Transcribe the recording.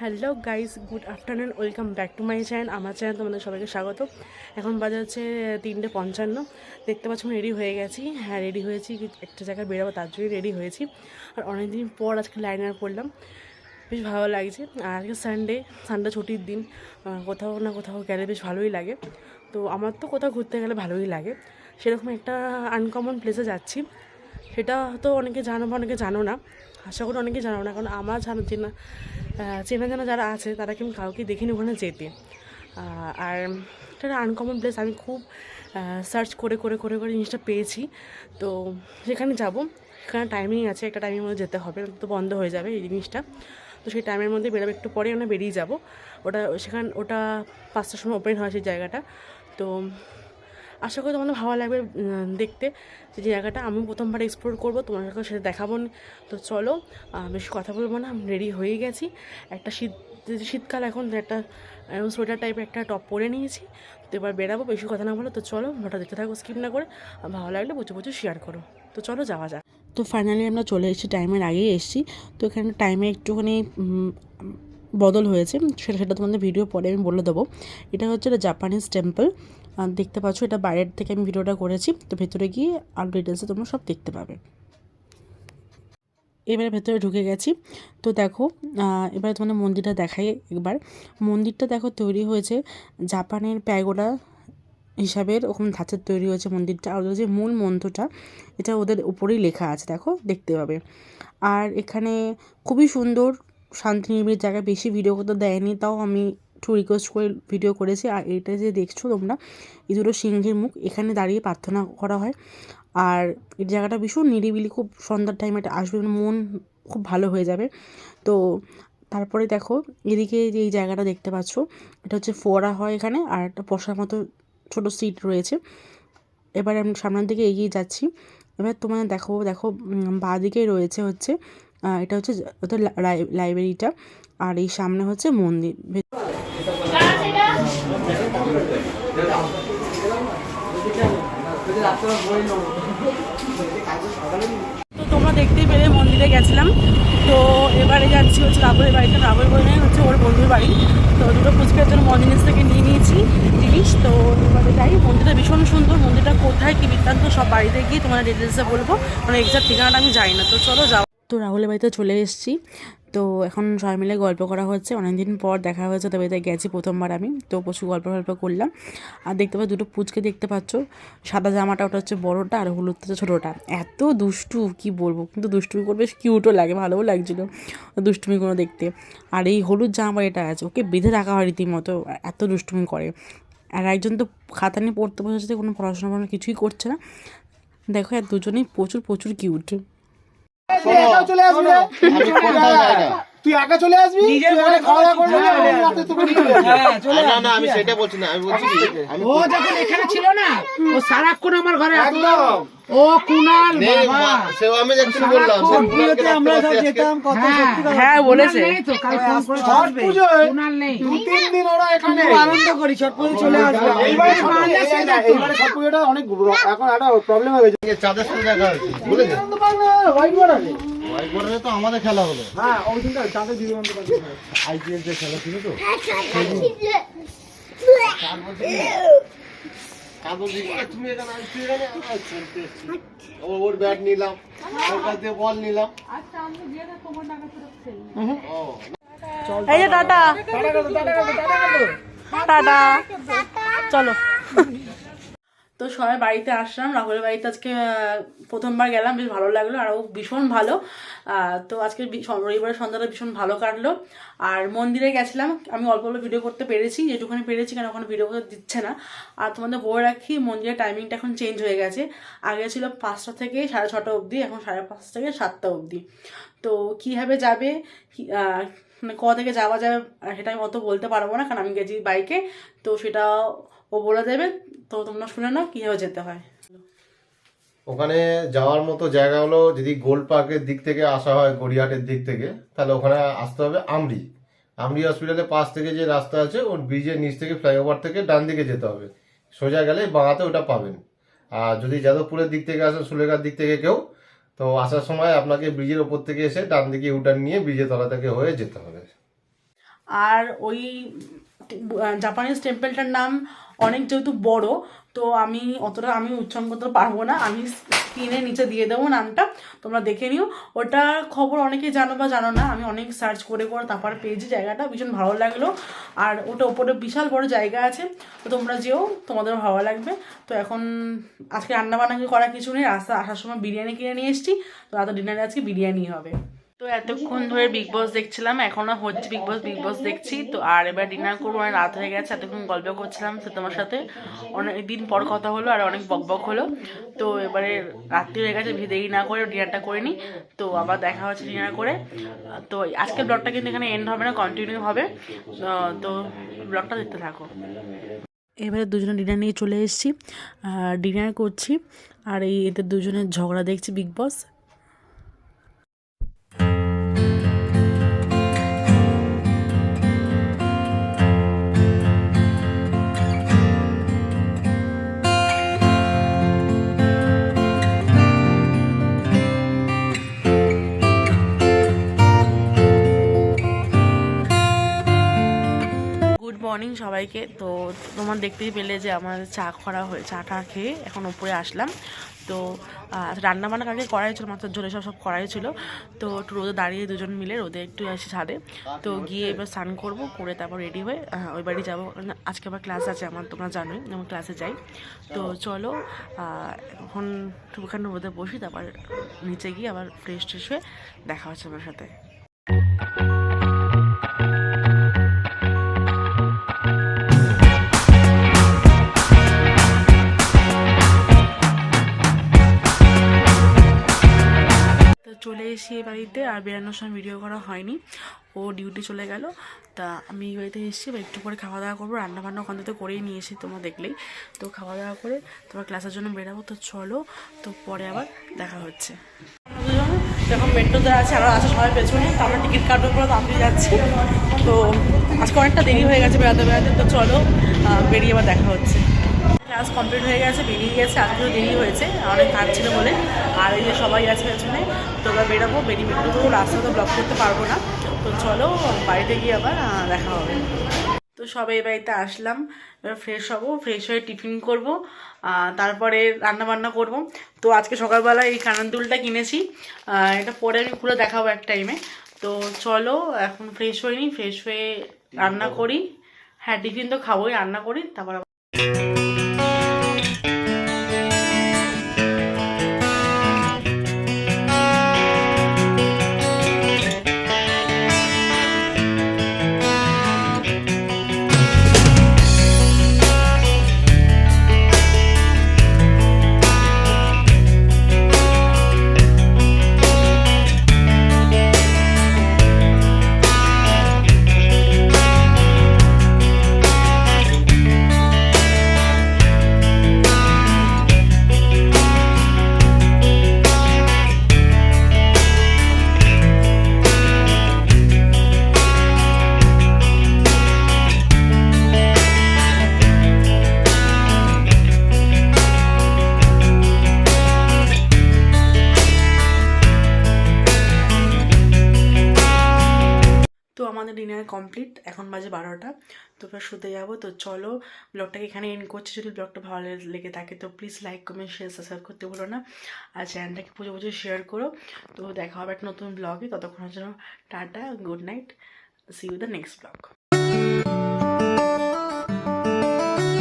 Hello guys, good afternoon, welcome back to my channel. আমার channel তোমাদের সবাইকে স্বাগত। এখন বাজে হচ্ছে 3:55। দেখতে পাচ্ছ আমি রেডি হয়ে গেছি। হ্যাঁ, রেডি হয়েছি, একটা জায়গায় বেরোবো তার জন্যই রেডি হয়েছি। আর অনেকদিন পর আজকে লাইনার পরলাম, বেশ ভালো লাগছে। আর আজকে সানডে ছুটির দিন, কোথাও না কোথাও গেলে বেশ ভালোই লাগে। তো আমার তো কোথাও ঘুরতে গেলে ভালোই লাগে। সেরকম একটা আনকমন প্লেসে যাচ্ছি, সেটা তো অনেকে জানো বা অনেকে জানো না। আশা করি অনেকে জানো না, কারণ আমার চেনা জানা যারা আছে তারা কিন্তু কাউকে দেখিনি ওখানে যেতে। আর এটা আনকমন প্লেস, আমি খুব সার্চ করে করে করে করে জিনিসটা পেয়েছি। তো সেখানে যাব, সেখানে টাইমিং আছে, একটা টাইমের মধ্যে যেতে হবে, তো বন্ধ হয়ে যাবে এই জিনিসটা। তো সেই টাইমের মধ্যে বেরোবে, একটু পরে আমরা বেরিয়ে যাব। ওটা 5টার সময় ওপেন হয় সেই জায়গাটা। তো আশা করি তোমাদের ভালো লাগবে দেখতে যে জায়গাটা। আমি প্রথমবার এক্সপ্লোর করবো, তোমাদেরকেও সেটা দেখাবো। তো চলো, বেশি কথা বলবো না, আমি রেডি হয়ে গেছি। একটা শীতকাল এখন, একটা সোয়েটার টাইপের একটা টপ পরে নিয়েছি। তো এবার বেরাবো, বেশি কথা না বলো। তো চলো, ওটা দেখতে থাকো স্কিপ না করে। ভালো লাগলে প্রচুর প্রচুর শেয়ার করো। তো চলো যাওয়া যাক। তো ফাইনালি আমরা চলে এসেছি, টাইমের আগেই এসেছি। তো এখানে টাইমে একটুখানি বদল হয়েছে, সেটা তোমাদের ভিডিও পরে আমি বলে দেবো। এটা হচ্ছে একটা জাপানিজ টেম্পল, দেখতে পাচ্ছ। এটা বাইরের থেকে আমি ভিডিওটা করেছি, তো ভেতরে গিয়ে আরও ডিটেলসে তোমরা সব দেখতে পাবে। এবারে ভেতরে ঢুকে গেছি। তো দেখো, এবারে তোমাদের মন্দিরটা দেখাই একবার। মন্দিরটা দেখো তৈরি হয়েছে জাপানের প্যাগোডা হিসাবের ওরকম ধাঁচের তৈরি হয়েছে মন্দিরটা। আর ওদের যে মূল মন্ত্রটা, এটা ওদের উপরেই লেখা আছে, দেখো দেখতে পাবে। আর এখানে খুবই সুন্দর শান্তি নিবিড় জায়গায়, বেশি ভিডিও করতে দেয়নি, তাও আমি একটু রিকোয়েস্ট করে ভিডিও করেছি। আর এটা যে দেখছো তোমরা, এই দুটো সিংহের মুখ, এখানে দাঁড়িয়ে প্রার্থনা করা হয়। আর এই জায়গাটা ভীষণ নিরিবিলি, খুব সন্ধ্যার টাইমে এটা আসবে, মন খুব ভালো হয়ে যাবে। তো তারপরে দেখো এদিকে যে এই জায়গাটা দেখতে পাচ্ছ, এটা হচ্ছে ফোয়ারা হয় এখানে, আর একটা বসার মতো ছোটো সিট রয়েছে। এবারে আমি সামনের দিকে এগিয়ে যাচ্ছি। এবার তোমার দেখো বাঁ দিকেই রয়েছে হচ্ছে এটা হচ্ছে ওদের লাইব্রেরিটা। আর এই সামনে হচ্ছে মন্দির। তো তোমরা দেখতেই পেলে মন্দিরে গেছিলাম। তো এবারে যাচ্ছি হচ্ছে রাবলের বাড়িতে। রাবল বই হচ্ছে ওর বন্ধুর বাড়ি। তো দুটো ফুচকার জন্য মন্দির থেকে নিয়ে নিয়েছি জিনিস। তো এবারে যাই, মন্দিরটা ভীষণ সুন্দর। মন্দিরটা কোথায় কী বৃত্তান্ত সব বাড়িতে গিয়ে তোমার ডিটেলসে বলবো, মানে এক্সাক্ট ঠিকানাটা আমি জানি না। তো চলো যাও। তো রাহুলের বাড়িতে চলে এসেছি। তো এখন সবাই মিলে গল্প করা হচ্ছে, অনেকদিন পর দেখা হয়েছে, তবে এতে গেছি প্রথমবার আমি। তো প্রচুর গল্প করলাম। আর দেখতে পাচ্ছ দুটো পুচকে দেখতে পাচ্ছ, সাদা জামাটা ওটা হচ্ছে বড়োটা, আর হলুদটা হচ্ছে ছোটোটা। এত দুষ্টু কি বলবো, কিন্তু দুষ্টুমি করবে, কিউটও লাগে, ভালোও লাগছিলো দুষ্টুমিগুলো দেখতে। আর এই হলুদ জামা এটা আছে, ওকে বেঁধে রাখা হয় রীতিমতো, এত দুষ্টুমি করে। আর একজন তো খাতা নিয়ে পড়তে বসেছে, কোনো পড়াশোনা কিছুই করছে না। দেখো আর দুজনেই প্রচুর প্রচুর কিউট। তুই একা চলে আসবি, খাওয়া দাওয়া করবি রাতে তোকে না আমি সেটা বলছি না, আমি বলছি ও যখন এখানে ছিল না, ও সারাক্ষণ আমার ঘরে একদম। ও কুনাল বাবা, সেও আমি একটু বললাম আমরা সব যেতাম কত। হ্যাঁ বলেছে তো কাল ফোন করে আসবে, কুনাল নেই, 2-3 দিন ওরা এখানে আনন্দ করি, ছট পুজো চলে আসবে। এইবারে ছট পুজোটা অনেক এখন একটা প্রবলেম হয়ে গেছে। চাঁদের সঙ্গে দেখা হয়েছে, বুঝলেন? হোয়াইট বোর্ড আছে, হোয়াইট বোর্ডে তো আমাদের খেলা হলো। হ্যাঁ ওই দিনটা চাঁদের দিদিবন্ধু আইপিএল যে খেলা ছিল তো, তুমি এখানে ওর ব্যাট নিলাম, ওর কাছ থেকে বল নিলাম। এই যে টাটা টাটা, চলো। তো সবাই বাড়িতে আসলাম, রাহুলের বাড়িতে আজকে প্রথমবার গেলাম, বেশ ভালো লাগলো, আর ও ভীষণ ভালো। তো আজকে রবিবারের সন্ধ্যাটা ভীষণ ভালো কাটলো। আর মন্দিরে গেছিলাম, আমি অল্প অল্প ভিডিও করতে পেরেছি, যেটুখানি পেরেছি, কেন ওখানে ভিডিও করতে দিচ্ছে না। আর তোমাদের বলে রাখি, মন্দিরের টাইমিংটা এখন চেঞ্জ হয়ে গেছে। আগে ছিল 5টা থেকে 6:30 অবধি, এখন 5:30 থেকে 7টা অবধি। তো কীভাবে যাবে, মানে কোথা থেকে যাওয়া যাবে সেটা আমি অত বলতে পারবো না, কারণ আমি গেছি বাইকে। তো সেটা ও বলে দেবে, তো তোমরা শুনে নাও কীভাবে যেতে হয়। ওখানে যাওয়ার মতো জায়গা হলো, যদি গোল পার্কের দিক থেকে আসা হয়, গড়িয়াহাটের দিক থেকে, তাহলে ওখানে আসতে হবে আমরি হসপিটালের পাশ থেকে যে রাস্তা আছে, ওর ব্রিজের নিচ থেকে, ফ্লাইওভার থেকে ডান দিকে যেতে হবে। সোজা গেলে বাঁহাতে ওটা পাবেন। আর যদি যাদবপুরের দিক থেকে আসেন, সুলেখার দিক থেকে কেউ, তো আসার সময় আপনাকে ব্রিজের ওপর থেকে এসে ডান দিকে ইউটার্ন নিয়ে ব্রিজের তলা থেকে হয়ে যেতে হবে। আর ওই জাপানিজ টেম্পলটার নাম অনেক যেহেতু বড়, তো আমি উচ্চারণ করতে পারবো না, আমি স্ক্রিনের নিচে দিয়ে দেবো নামটা, তোমরা দেখে নিও। ওটা খবর অনেকেই জানো বা জানো না, আমি অনেক সার্চ করে তারপর পেয়েছি জায়গাটা, ভীষণ ভালো লাগলো। আর ওটা ওপরে বিশাল বড় জায়গা আছে, তো তোমরা যেও, তোমাদের ভালো লাগবে। তো এখন আজকে রান্নাবান্না করা কিছু নেই, আসার সময় বিরিয়ানি কিনে নিয়ে এসেছি, তো রাতে ডিনারে আজকে বিরিয়ানি হবে। তো এতক্ষণ ধরে বিগ বস দেখছিলাম, এখনো হচ্ছে বিগ বস দেখছি। তো আর এবার ডিনার করবো, অনেক রাত হয়ে গেছে, এতক্ষণ গল্প করছিলাম তোমার সাথে, অনেক দিন পর কথা হলো আর অনেক বকবক হলো। তো এবারে রাত্রি হয়ে গেছে, দেরি না করে ডিনারটা করে নিই, তো আবার দেখা হচ্ছে ডিনার করে। তো আজকের ব্লগটা কিন্তু এখানে এন্ড হবে না, কন্টিনিউ হবে, তো ব্লগটা দেখতে থাকো। এবারে দুজনে ডিনার নিয়ে চলে এসেছি, ডিনার করছি, আর এদের দুজনের ঝগড়া দেখছি বিগ বস। গুড মর্নিং সবাইকে। তো তোমার দেখতেই পেলে যে আমার চাটা খেয়ে এখন উপরে আসলাম। তো রান্নাবান্না আগে করাই ছিল, মাছের ঝোলে সব করাই ছিল। তো একটু রোদে দাঁড়িয়ে দুজন মিলে রোদে একটু আসি ছাদে, তো গিয়ে এবার স্নান করবো, করে তারপর রেডি হয়ে ওই বাড়ি যাবো। আজকে আবার ক্লাস আছে আমার, তোমরা জানোই আমি ক্লাসে যাই। তো চলো এখন ওখানে রোদে বসি, তারপর নিচে গিয়ে আবার ফ্রেশ হয়ে দেখা হচ্ছে আমার সাথে। চলে এসে এই বাড়িতে, আর বেরানোর সময় ভিডিও করা হয়নি, ও ডিউটি চলে গেল। তা আমি এই বাড়িতে এসেছি, বা একটু পরে খাওয়া দাওয়া করবো, রান্নাবান্না ওখান থেকে করেই নিয়ে এসে তোমরা দেখলেই। তো খাওয়া দাওয়া করে তোমার ক্লাসের জন্য বেরাবো, তো চলো, তো পরে আবার দেখা হচ্ছে। দুজন যখন মেট্রোতে আছে, আরও আছে সবাই পেছনে, তো আমরা টিকিট কাটবো পরে আমি যাচ্ছি। তো আজকে অনেকটা দেরি হয়ে গেছে বেড়াতে, তো চলো বেরিয়ে আবার দেখা হচ্ছে। ক্লাস কমপ্লিট হয়ে গেছে, বেরিয়ে গেছে, আজকেও দেরি হয়েছে, অনেক কাজ ছিল বলে। আর এই যে সবাই আছে পেছনে, তো এবার বেরোবো, বেরিয়ে তো রাস্তা তো ব্লক করতে পারবো না, তো চলো বাড়িতে গিয়ে আবার দেখা হবে। তো সবাই এই বাড়িতে আসলাম, এবার ফ্রেশ হবো, ফ্রেশ হয়ে টিফিন করবো, তারপরে রান্নাবান্না করব। তো আজকে সকালবেলা এই কানের দুলটা কিনেছি, এটা পরে আমি খুলে দেখাবো এক টাইমে। তো চলো এখন ফ্রেশ হয়ে নিই, ফ্রেশ হয়ে রান্না করি। হ্যাঁ, টিফিন তো খাবোই, রান্না করি তারপর। তো আমাদের ডিনার কমপ্লিট, এখন বাজে 12টা, তো এবার শুতে যাবো। তো চলো ব্লগটাকে এখানে এন্ড করছি। যদি ব্লগটা ভালো লেগে থাকে তো please like, comment, share, subscribe করতে ভুলো না, আর চ্যানেলটাকে পুজো শেয়ার করো। তো দেখা হবে একটা নতুন ব্লগে, ততক্ষণের জন্য tata, good night, see you the next blog.